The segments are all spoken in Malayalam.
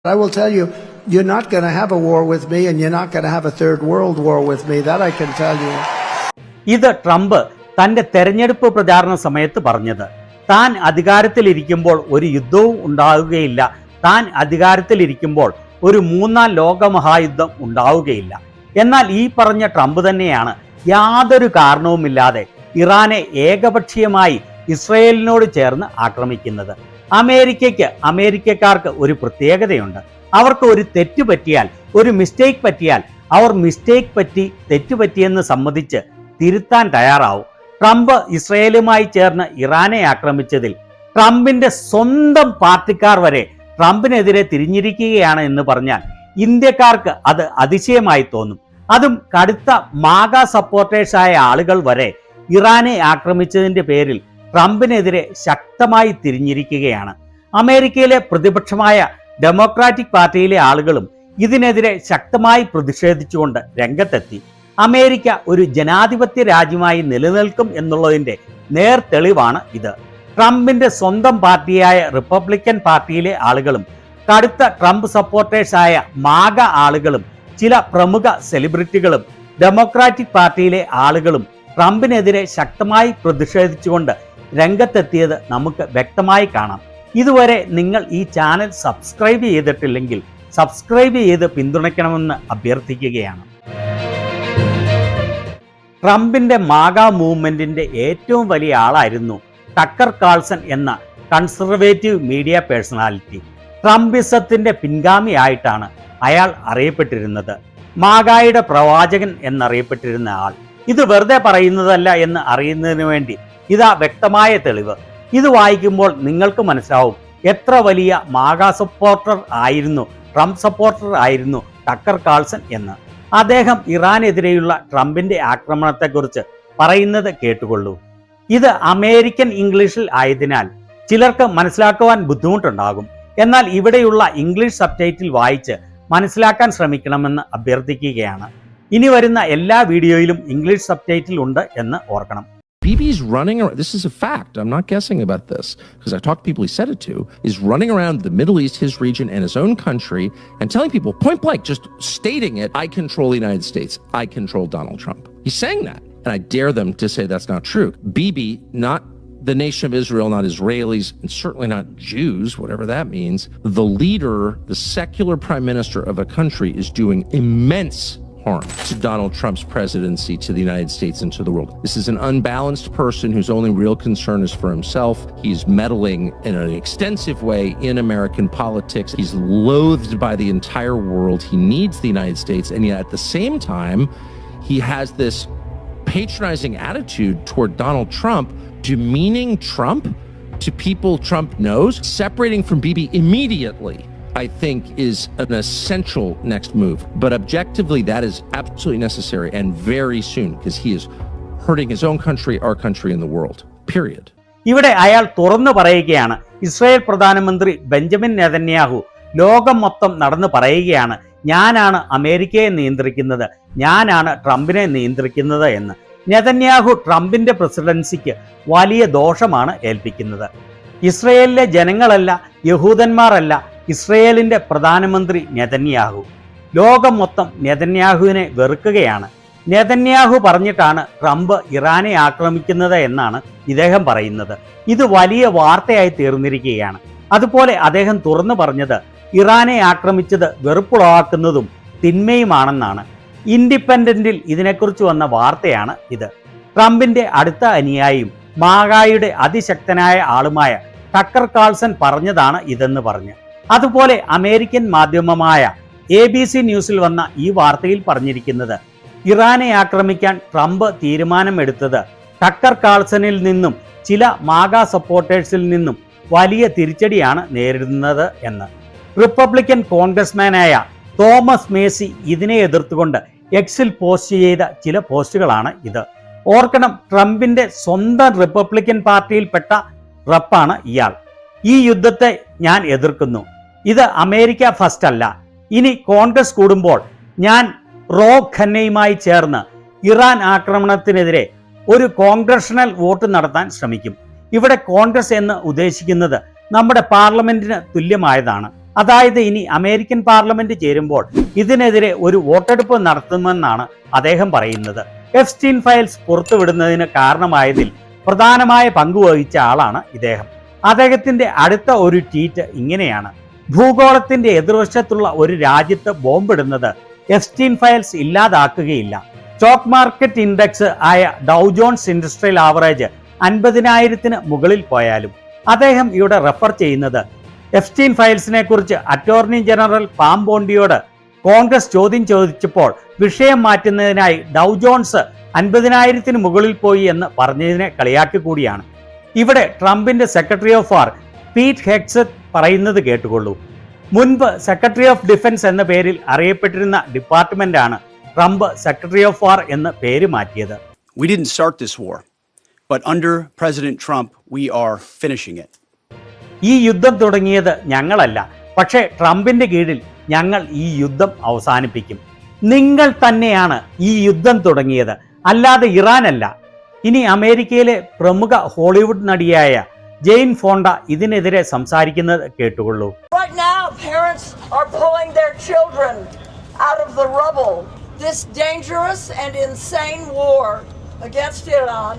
I will tell you, you're not going to have a war with me and you're not going to have a third world war with me. That I can tell you. ഇത് ട്രംപ് തന്റെ തെരഞ്ഞെടുപ്പ് പ്രചാരണ സമയത്ത് പറഞ്ഞത്. താൻ അധികാരത്തിലിരിക്കുമ്പോൾ ഒരു യുദ്ധവും ഉണ്ടാവുകയില്ല, താൻ അധികാരത്തിലിരിക്കുമ്പോൾ ഒരു മൂന്നാം ലോകമഹായുദ്ധം ഉണ്ടാവുകയില്ല. എന്നാൽ ഈ പറഞ്ഞ ട്രംപ് തന്നെയാണ് യാതൊരു കാരണവുമില്ലാതെ ഇറാനെ ഏകപക്ഷീയമായി ഇസ്രയേലിനോട് ചേർന്ന് ആക്രമിക്കുന്നത്. അമേരിക്കക്കാർക്ക് ഒരു പ്രത്യേകതയുണ്ട്. അവർക്ക് ഒരു തെറ്റ് പറ്റിയാൽ, ഒരു മിസ്റ്റേക്ക് പറ്റിയാൽ, അവർ തെറ്റുപറ്റിയെന്ന് സമ്മതിച്ച് തിരുത്താൻ തയ്യാറാവും. ട്രംപ് ഇസ്രയേലുമായി ചേർന്ന് ഇറാനെ ആക്രമിച്ചതിൽ ട്രംപിന്റെ സ്വന്തം പാർട്ടിക്കാർ വരെ ട്രംപിനെതിരെ തിരിഞ്ഞിരിക്കുകയാണ് എന്ന് പറഞ്ഞാൽ ഇന്ത്യക്കാർക്ക് അത് അതിശയമായി തോന്നും. അതും കടുത്ത മാഗ സപ്പോർട്ടേഴ്സായ ആളുകൾ വരെ ഇറാനെ ആക്രമിച്ചതിന്റെ പേരിൽ ട്രംപിനെതിരെ ശക്തമായി തിരിഞ്ഞിരിക്കുകയാണ്. അമേരിക്കയിലെ പ്രതിപക്ഷമായ ഡെമോക്രാറ്റിക് പാർട്ടിയിലെ ആളുകളും ഇതിനെതിരെ ശക്തമായി പ്രതിഷേധിച്ചുകൊണ്ട് രംഗത്തെത്തി. അമേരിക്ക ഒരു ജനാധിപത്യ രാജ്യമായി നിലനിൽക്കും എന്നുള്ളതിന്റെ നേർതെളിവാണ് ഇത്. ട്രംപിന്റെ സ്വന്തം പാർട്ടിയായ റിപ്പബ്ലിക്കൻ പാർട്ടിയിലെ ആളുകളും കടുത്ത ട്രംപ് സപ്പോർട്ടേഴ്സായ മാഗ ആളുകളും ചില പ്രമുഖ സെലിബ്രിറ്റികളും ഡെമോക്രാറ്റിക് പാർട്ടിയിലെ ആളുകളും ട്രംപിനെതിരെ ശക്തമായി പ്രതിഷേധിച്ചുകൊണ്ട് രംഗത്തെത്തിയത് നമുക്ക് വ്യക്തമായി കാണാം. ഇതുവരെ നിങ്ങൾ ഈ ചാനൽ സബ്സ്ക്രൈബ് ചെയ്തിട്ടില്ലെങ്കിൽ സബ്സ്ക്രൈബ് ചെയ്ത് പിന്തുണയ്ക്കണമെന്ന് അഭ്യർത്ഥിക്കുകയാണ്. ട്രംപിന്റെ മാഗ മൂവ്മെന്റിന്റെ ഏറ്റവും വലിയ ആളായിരുന്നു ടക്കർ കാൾസൺ എന്ന കൺസർവേറ്റീവ് മീഡിയ പേഴ്സണാലിറ്റി. ട്രംപിസത്തിന്റെ പിൻഗാമിയായിട്ടാണ് അയാൾ അറിയപ്പെട്ടിരുന്നത്. മാഗായുടെ പ്രവാചകൻ എന്നറിയപ്പെട്ടിരുന്ന ആൾ. ഇത് വെറുതെ പറയുന്നതല്ല എന്ന് അറിയുന്നതിന് വേണ്ടി ഇതാ വ്യക്തമായ തെളിവ്. ഇത് വായിക്കുമ്പോൾ നിങ്ങൾക്ക് മനസ്സിലാവും എത്ര വലിയ മാഗ സപ്പോർട്ടർ ആയിരുന്നു, ട്രംപ് സപ്പോർട്ടർ ആയിരുന്നു ടക്കർ കാൾസൺ എന്ന്. അദ്ദേഹം ഇറാനെതിരെയുള്ള ട്രംപിന്റെ ആക്രമണത്തെക്കുറിച്ച് പറയുന്നത് കേട്ടുകൊള്ളൂ. ഇത് അമേരിക്കൻ ഇംഗ്ലീഷിൽ ആയതിനാൽ ചിലർക്ക് മനസ്സിലാക്കുവാൻ ബുദ്ധിമുട്ടുണ്ടാകും. എന്നാൽ ഇവിടെയുള്ള ഇംഗ്ലീഷ് സബ്ടൈറ്റിൽ വായിച്ച് മനസ്സിലാക്കാൻ ശ്രമിക്കണമെന്ന് അഭ്യർത്ഥിക്കുകയാണ്. ഇനി വരുന്ന എല്ലാ വീഡിയോയിലും ഇംഗ്ലീഷ് സബ്ടൈറ്റിൽ ഉണ്ട് എന്ന് ഓർക്കണം. Bibi's running around, this is a fact, I'm not guessing about this, because I talked to people he said it to, is running around the Middle East, his region, and his own country, and telling people, point blank, just stating it, I control the United States, I control Donald Trump. He's saying that, and I dare them to say that's not true. Bibi, not the nation of Israel, not Israelis, and certainly not Jews, whatever that means, the leader, the secular prime minister of a country is doing immense harm to Donald Trump's presidency, to the United States, and to the world. This is an unbalanced person whose only real concern is for himself. He's meddling in an extensive way in American politics. He's loathed by the entire world. He needs the United States, and yet at the same time, he has this patronizing attitude toward Donald Trump, demeaning Trump to people Trump knows, separating from Bibi immediately, I think is an essential next move. But objectively, that is absolutely necessary and very soon, because he is hurting his own country, our country, and the world. Period. ഇവിടെ അയാൾ തുറന്നു പറയുകയാണ്. ഇസ്രായേൽ പ്രധാനമന്ത്രി ബെഞ്ചമിൻ നെതന്യാഹു ലോകം മൊത്തം നടന്നു പറയുകയാണ്, ഞാനാണ് അമേരിക്കയെ നിയന്ത്രിക്കുന്നത്, ഞാനാണ് ട്രംപിനെ നിയന്ത്രിക്കുന്നത് എന്ന്. നെതന്യാഹു ട്രംപിന്റെ പ്രസിഡൻസിക്ക് വലിയ ദോഷമാണ് ഏൽപ്പിക്കുന്നത്. ഇസ്രയേലിലെ ജനങ്ങളല്ല, യഹൂദന്മാരല്ല ഇസ്രയേലിന്റെ പ്രധാനമന്ത്രി നെതന്യാഹു. ലോകം മൊത്തം നെതന്യാഹുവിനെ വെറുക്കുകയാണ്. നെതന്യാഹു പറഞ്ഞിട്ടാണ് ട്രംപ് ഇറാനെ ആക്രമിക്കുന്നത് എന്നാണ് ഇദ്ദേഹം പറയുന്നത്. ഇത് വലിയ വാർത്തയായി തീർന്നിരിക്കുകയാണ്. അതുപോലെ അദ്ദേഹം തുറന്നു പറഞ്ഞത് ഇറാനെ ആക്രമിച്ചത് വെറുപ്പുളവാക്കുന്നതും തിന്മയുമാണെന്നാണ്. ഇൻഡിപെൻഡന്റിൽ ഇതിനെക്കുറിച്ച് വന്ന വാർത്തയാണ് ഇത്. ട്രംപിന്റെ അടുത്ത അനുയായിയും മാഗായുടെ അതിശക്തനായ ആളുമായ ടക്കർ കാൾസൺ പറഞ്ഞതാണ് ഇതെന്ന് പറഞ്ഞ്. അതുപോലെ അമേരിക്കൻ മാധ്യമമായ ABC ന്യൂസിൽ വന്ന ഈ വാർത്തയിൽ പറഞ്ഞിരിക്കുന്നത് ഇറാനെ ആക്രമിക്കാൻ ട്രംപ് തീരുമാനമെടുത്തത് ടക്കർ കാൾസണിൽ നിന്നും ചില മാഗ സപ്പോർട്ടേഴ്സിൽ നിന്നും വലിയ തിരിച്ചടിയാണ് നേരിടുന്നത് എന്ന്. റിപ്പബ്ലിക്കൻ കോൺഗ്രസ്മാനായ തോമസ് മേസി ഇതിനെ എതിർത്തുകൊണ്ട് എക്സിൽ പോസ്റ്റ് ചെയ്ത ചില പോസ്റ്റുകളാണ് ഇത്. ഓർക്കണം, ട്രംപിന്റെ സ്വന്തം റിപ്പബ്ലിക്കൻ പാർട്ടിയിൽപ്പെട്ട റപ്പാണ് ഇയാൾ. ഈ യുദ്ധത്തെ ഞാൻ എതിർക്കുന്നു, ഇത് അമേരിക്ക ഫസ്റ്റ് അല്ല. ഇനി കോൺഗ്രസ് കൂടുമ്പോൾ ഞാൻ റോബ് ഖന്നയുമായി ചേർന്ന് ഇറാൻ ആക്രമണത്തിനെതിരെ ഒരു കോൺഗ്രഷണൽ വോട്ട് നടത്താൻ ശ്രമിക്കും. ഇവിടെ കോൺഗ്രസ് എന്ന് ഉദ്ദേശിക്കുന്നത് നമ്മുടെ പാർലമെന്റിന് തുല്യമായതാണ്. അതായത് ഇനി അമേരിക്കൻ പാർലമെന്റ് ചേരുമ്പോൾ ഇതിനെതിരെ ഒരു വോട്ടെടുപ്പ് നടത്തുമെന്നാണ് അദ്ദേഹം പറയുന്നത്. എപ്സ്റ്റീൻ ഫയൽസ് പുറത്തുവിടുന്നതിന് കാരണമായതിൽ പ്രധാനമായ പങ്കുവഹിച്ച ആളാണ് ഇദ്ദേഹം. അദ്ദേഹത്തിന്റെ അടുത്ത ഒരു ട്വീറ്റ് ഇങ്ങനെയാണ്: ഭൂഗോളത്തിന്റെ എതിർവശത്തുള്ള ഒരു രാജ്യത്ത് ബോംബിടുന്നത് എപ്സ്റ്റീൻ ഫയൽസ് ഇല്ലാതാക്കുകയില്ല. സ്റ്റോക്ക് മാർക്കറ്റ് ഇൻഡെക്സ് ആയ ഡൗ ജോൺസ് ഇൻഡസ്ട്രിയൽ ആവറേജ് 50,000-ന് മുകളിൽ പോയാലും. അദ്ദേഹം ഇവിടെ റെഫർ ചെയ്യുന്നത് എപ്സ്റ്റീൻ ഫയൽസിനെ കുറിച്ച് അറ്റോർണി ജനറൽ പാം ബോണ്ടിയോട് കോൺഗ്രസ് ചോദ്യം ചോദിച്ചപ്പോൾ വിഷയം മാറ്റുന്നതിനായി ഡൗ ജോൺസ് 50,000-ന് മുകളിൽ പോയി എന്ന് പറഞ്ഞതിനെ കളിയാക്കി കൂടിയാണ്. ഇവിടെ ട്രംപിന്റെ സെക്രട്ടറി ഓഫ് വാർ പീറ്റ് ഹെഗ്സെറ്റ് പറയുന്നത് കേട്ടുകൊള്ളൂ. മുൻപ് സെക്രട്ടറി ഓഫ് ഡിഫൻസ് എന്ന പേരിൽ അറിയപ്പെട്ടിരുന്ന ഡിപ്പാർട്ട്മെന്റാണ് ട്രംപ് സെക്രട്ടറി ഓഫ് വാർ എന്ന് പേര് മാറ്റിയത്. We didn't start this war, but under President Trump, we are finishing it. ഈ യുദ്ധം തുടങ്ങിയത് ഞങ്ങളല്ല, പക്ഷേ ട്രംപിന്റെ കീഴിൽ ഞങ്ങൾ ഈ യുദ്ധം അവസാനിപ്പിക്കും. നിങ്ങൾ തന്നെയാണ് ഈ യുദ്ധം തുടങ്ങിയത്, അല്ലാതെ ഇറാനല്ല. ഇനി അമേരിക്കയിലെ പ്രമുഖ ഹോളിവുഡ് നടിയായ ജെയിൻ ഫോണ്ട ഇതിനെതിരെ സംസാരിക്കുന്നത് കേട്ടുകൊള്ളൂ. Right now, parents are pulling their children out of the rubble. This dangerous and insane war against Iran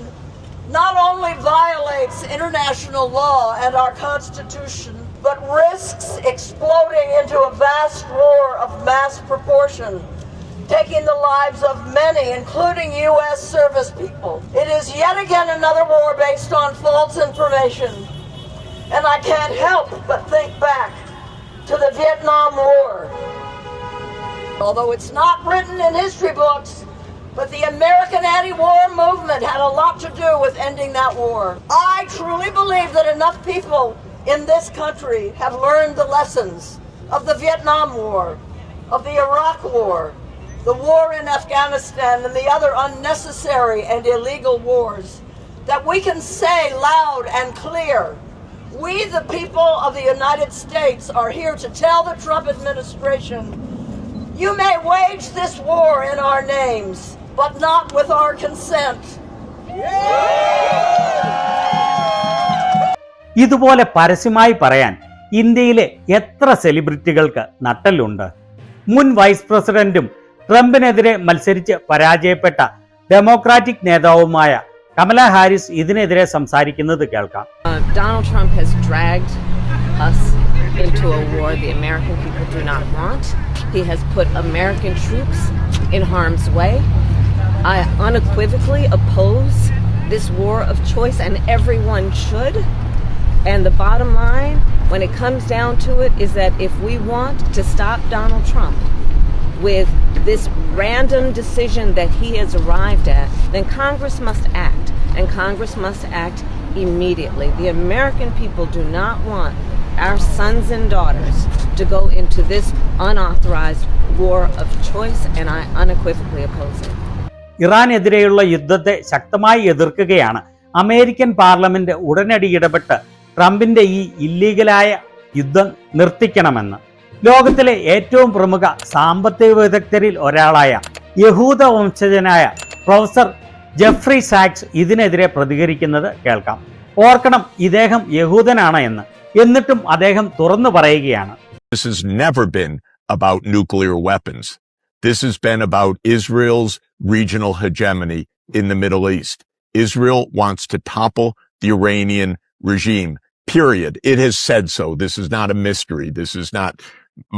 not only violates international law and our Constitution, but risks exploding into a vast war of mass proportion, taking the lives of many, including U.S. service people. It is yet again another war based on false information. And I can't help but think back to the Vietnam War. Although it's not written in history books, but the American anti-war movement had a lot to do with ending that war. I truly believe that enough people in this country have learned the lessons of the Vietnam War, of the Iraq War, the war in Afghanistan, and the other unnecessary and illegal wars, that we can say loud and clear, we the people of the United States are here to tell the Trump administration, you may wage this war in our names, but not with our consent. ഇതുപോലെ പരസ്യമായി പറയാൻ ഇന്ത്യയിലെ എത്ര സെലിബ്രിറ്റികൾക്ക് നട്ടലുണ്ട്? മുൻ വൈസ് പ്രസിഡന്റും ട്രംപിനെതിരെ മത്സരിച്ച് പരാജയപ്പെട്ട ഡെമോക്രാറ്റിക് നേതാവുമായ കമല ഹാരിസ് ഇതിനെതിരെ സംസാരിക്കുന്നത് കേൾക്കാം. Donald Trump has dragged us into a war the American people do not want. He has put American troops in harm's way. I unequivocally oppose this war of choice, and everyone should. And the bottom line, when it comes down to it, is that if we want to stop Donald Trump with this random decision that he has arrived at, then Congress must act, and Congress must act immediately. The American people do not want our sons and daughters to go into this unauthorized war of choice, and I unequivocally oppose it. ഇറാനെതിരെയുള്ള യുദ്ധത്തെ ശക്തമായി എതിർക്കുകയാണ് അമേരിക്കൻ പാർലമെന്റ് ഉടനടി ഇടപെട്ട് ട്രംപിന്റെ ഈ ഇല്ലീഗലായ യുദ്ധം നിർത്തിക്കണമെന്ന്. ലോകത്തിലെ ഏറ്റവും പ്രമുഖ സാമ്പത്തിക വിദഗ്ധരിൽ ഒരാളായ യഹൂദ വംശജനായ പ്രൊഫസർ ജെഫ്രി സാക്സ് ഇതിനെതിരെ പ്രതികരിക്കുന്നത് കേൾക്കാം. ഓർക്കണം, ഇദ്ദേഹം യഹൂദനാണ് എന്ന്. എന്നിട്ടും അദ്ദേഹം തുറന്നു പറയുകയാണ്. This has never been about nuclear weapons. This has been about Israel's regional hegemony in the Middle East. Israel wants to topple the Iranian regime, period. It has said so. This is not a mystery. This is not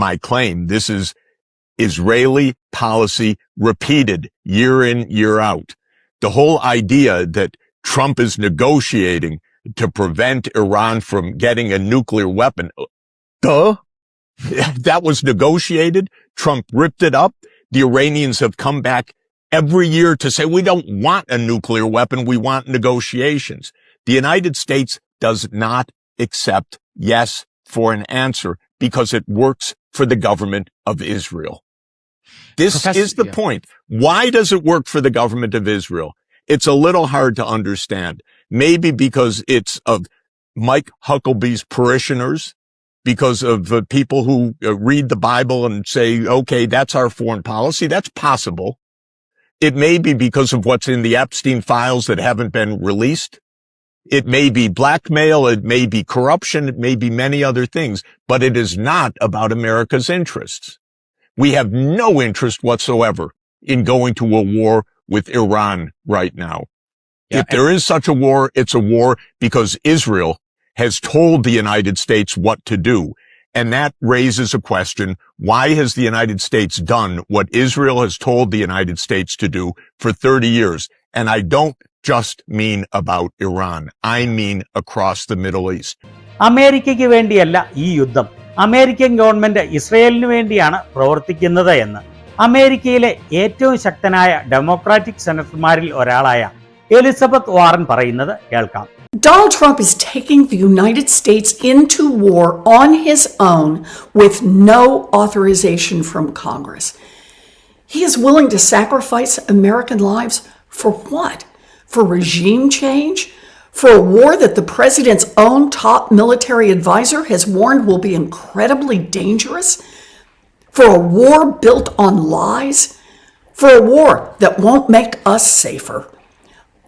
my claim. This is Israeli policy repeated year in, year out. The whole idea that Trump is negotiating to prevent Iran from getting a nuclear weapon, duh. That was negotiated. Trump ripped it up. The Iranians have come back every year to say, we don't want a nuclear weapon. We want negotiations. The United States does not accept yes for an answer because it works for the government of Israel. This is the point. Why does it work for the government of Israel? It's a little hard to understand. Maybe because it's of Mike Hucklebee's parishioners, because of people who read the Bible and say, okay, that's our foreign policy. That's possible. It may be because of what's in the Epstein files that haven't been released. It may be blackmail, it may be corruption, it may be many other things, but it is not about America's interests. We have no interest whatsoever in going to a war with Iran right now. Yeah, If there is such a war, it's a war because Israel has told the United States what to do. And that raises a question, why has the United States done what Israel has told the United States to do for 30 years? And I don't just mean about Iran. I mean across the Middle East. അമേരിക്കയ്ക്ക് വേണ്ടിയല്ല ഈ യുദ്ധം, അമേരിക്കൻ ഗവൺമെന്റ് ഇസ്രയേലിന് വേണ്ടിയാണ് പ്രവർത്തിക്കുന്നത് എന്ന് അമേരിക്കയിലെ ഏറ്റവും ശക്തനായ ഡെമോക്രാറ്റിക് സെനറ്റർമാരിൽ ഒരാളായ എലിസബത്ത് വാറൻ പറയുന്നത് കേൾക്കാം. Donald Trump is taking the United States into war on his own with no authorization from Congress. He is willing to sacrifice American lives for what? For regime change? For a war that the president's own top military advisor has warned will be incredibly dangerous? For a war built on lies? For a war that won't make us safer?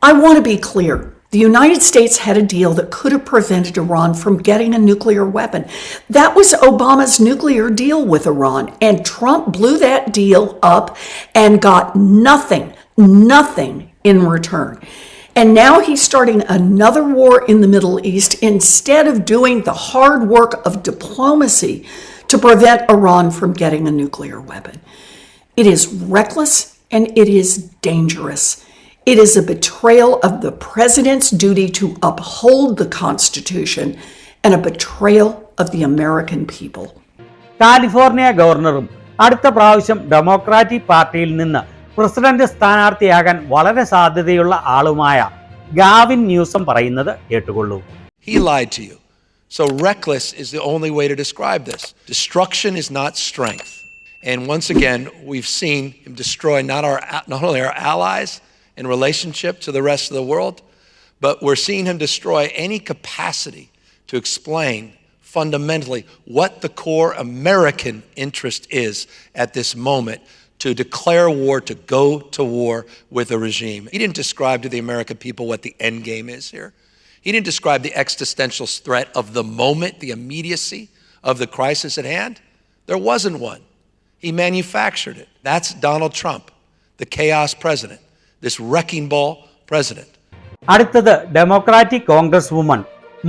I want to be clear. The United States had a deal that could have prevented Iran from getting a nuclear weapon. That was Obama's nuclear deal with Iran, and Trump blew that deal up and got nothing in return. And now he's starting another war in the Middle East instead of doing the hard work of diplomacy to prevent Iran from getting a nuclear weapon. It is reckless and it is dangerous. It is a betrayal of the president's duty to uphold the Constitution and a betrayal of the American people. California ഗവർണറും അടുത്ത പ്രാവശ്യം ഡെമോക്രാറ്റിക് പാർട്ടിയിൽ നിന്ന് പ്രസിഡന്റ് സ്ഥാനാർത്ഥിയാകാൻ വളരെ സാധ്യതയുള്ള ആളുമായ ഗാവിൻ ന്യൂസം പറയുന്നത് കേട്ടുകൊള്ളൂ. He lied to you. So reckless is the only way to describe this. Destruction is not strength. And once again, we've seen him destroy not only our allies in relationship to the rest of the world, but we're seeing him destroy any capacity to explain fundamentally what the core American interest is at this moment, to declare war, to go to war with a regime. He didn't describe to the American people what the end game is here. He didn't describe the existential threat of the moment, the immediacy of the crisis at hand. There wasn't one. He manufactured it. That's Donald Trump, the chaos president. This wrecking ball president. അടുത്തത് ഡെമോക്രാറ്റിക് കോൺഗ്രസ് വുമൺ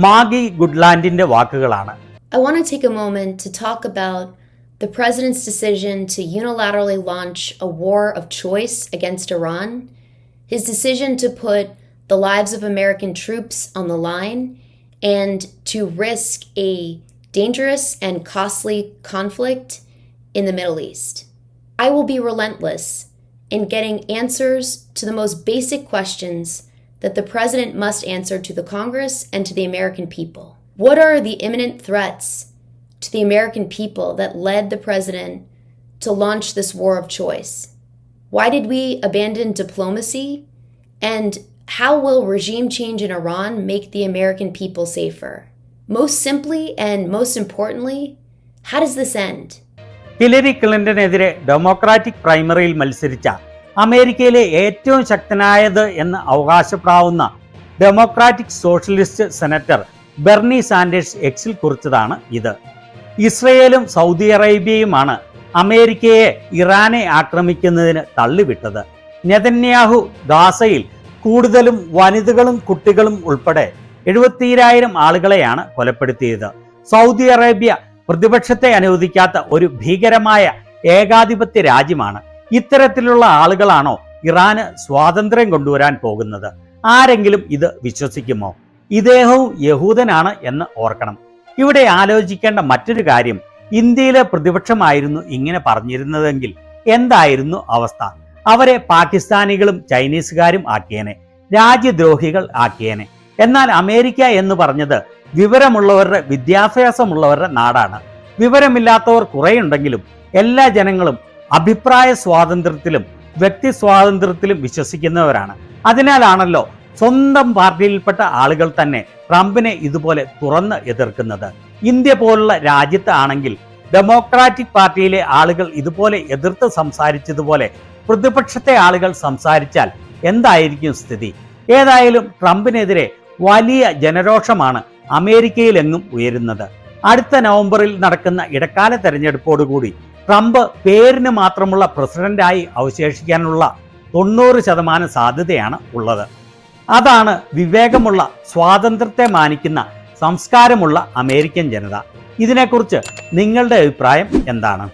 മാഗി ഗുഡ്ലാൻഡിന്റെ വാക്കുകളാണ്. I want to take a moment to talk about the president's decision to unilaterally launch a war of choice against Iran, his decision to put the lives of American troops on the line, and to risk a dangerous and costly conflict in the Middle East. I will be relentless in getting answers to the most basic questions that the president must answer to the Congress and to the American people. What are the imminent threats to the American people that led the president to launch this war of choice? Why did we abandon diplomacy? And how will regime change in Iran make the American people safer? Most simply and most importantly, how does this end? Hillary ക്ലിന്റനെതിരെ ഡെമോക്രാറ്റിക് പ്രൈമറിയിൽ മത്സരിച്ച അമേരിക്കയിലെ ഏറ്റവും ശക്തനായത് എന്ന് അവകാശപ്പെടാവുന്ന democratic socialist senator Bernie Sanders എക്സിൽ കുറിച്ചതാണ് ഇത്. ഇസ്രയേലും സൗദി അറേബ്യയുമാണ് അമേരിക്കയെ ഇറാനെ ആക്രമിക്കുന്നതിന് തള്ളിവിട്ടത്. നെതന്യാഹു ഗാസയിൽ കൂടുതലും വനിതകളും കുട്ടികളും ഉൾപ്പെടെ 70,000 ആളുകളെയാണ് കൊലപ്പെടുത്തിയത്. സൗദി അറേബ്യ പ്രതിപക്ഷത്തെ അനുവദിക്കാത്ത ഒരു ഭീകരമായ ഏകാധിപത്യ രാജ്യമാണ്. ഇത്തരത്തിലുള്ള ആളുകളാണോ ഇറാന് സ്വാതന്ത്ര്യം കൊണ്ടുവരാൻ പോകുന്നത്? ആരെങ്കിലും ഇത് വിശ്വസിക്കുമോ? ഇദ്ദേഹവും യഹൂദനാണ് എന്ന് ഓർക്കണം. ഇവിടെ ആലോചിക്കേണ്ട മറ്റൊരു കാര്യം, ഇന്ത്യയിലെ പ്രതിപക്ഷമായിരുന്നു ഇങ്ങനെ പറഞ്ഞിരുന്നതെങ്കിൽ എന്തായിരുന്നു അവസ്ഥ? അവരെ പാകിസ്ഥാനികളും ചൈനീസുകാരും ആക്കിയേനെ, രാജ്യദ്രോഹികൾ ആക്കിയേനെ. എന്നാൽ അമേരിക്ക എന്ന് പറഞ്ഞത് വിവരമുള്ളവരുടെ, വിദ്യാഭ്യാസമുള്ളവരുടെ നാടാണ്. വിവരമില്ലാത്തവർ കുറേയുണ്ടെങ്കിലും എല്ലാ ജനങ്ങളും അഭിപ്രായ സ്വാതന്ത്ര്യത്തിലും വ്യക്തി സ്വാതന്ത്ര്യത്തിലും വിശ്വസിക്കുന്നവരാണ്. അതിനാലാണല്ലോ സ്വന്തം പാർട്ടിയിൽപ്പെട്ട ആളുകൾ തന്നെ ട്രംപിനെ ഇതുപോലെ തുറന്ന് എതിർക്കുന്നത്. ഇന്ത്യ പോലുള്ള രാജ്യത്ത് ആണെങ്കിൽ ഡെമോക്രാറ്റിക് പാർട്ടിയിലെ ആളുകൾ ഇതുപോലെ എതിർത്ത് സംസാരിച്ചതുപോലെ പ്രതിപക്ഷത്തെ ആളുകൾ സംസാരിച്ചാൽ എന്തായിരിക്കും സ്ഥിതി? ഏതായാലും ട്രംപിനെതിരെ വലിയ ജനരോഷമാണ് അമേരിക്കയിലെങ്ങും ഉയരുന്നത്. അടുത്ത നവംബറിൽ നടക്കുന്ന ഇടക്കാല തെരഞ്ഞെടുപ്പോടുകൂടി ട്രംപ് പേരിന് മാത്രമുള്ള പ്രസിഡന്റായി അവശേഷിക്കാനുള്ള 90% സാധ്യതയാണ് ഉള്ളത്. അതാണ് വിവേകമുള്ള, സ്വാതന്ത്ര്യത്തെ മാനിക്കുന്ന, സംസ്കാരമുള്ള അമേരിക്കൻ ജനത. ഇതിനെക്കുറിച്ച് നിങ്ങളുടെ അഭിപ്രായം എന്താണ്?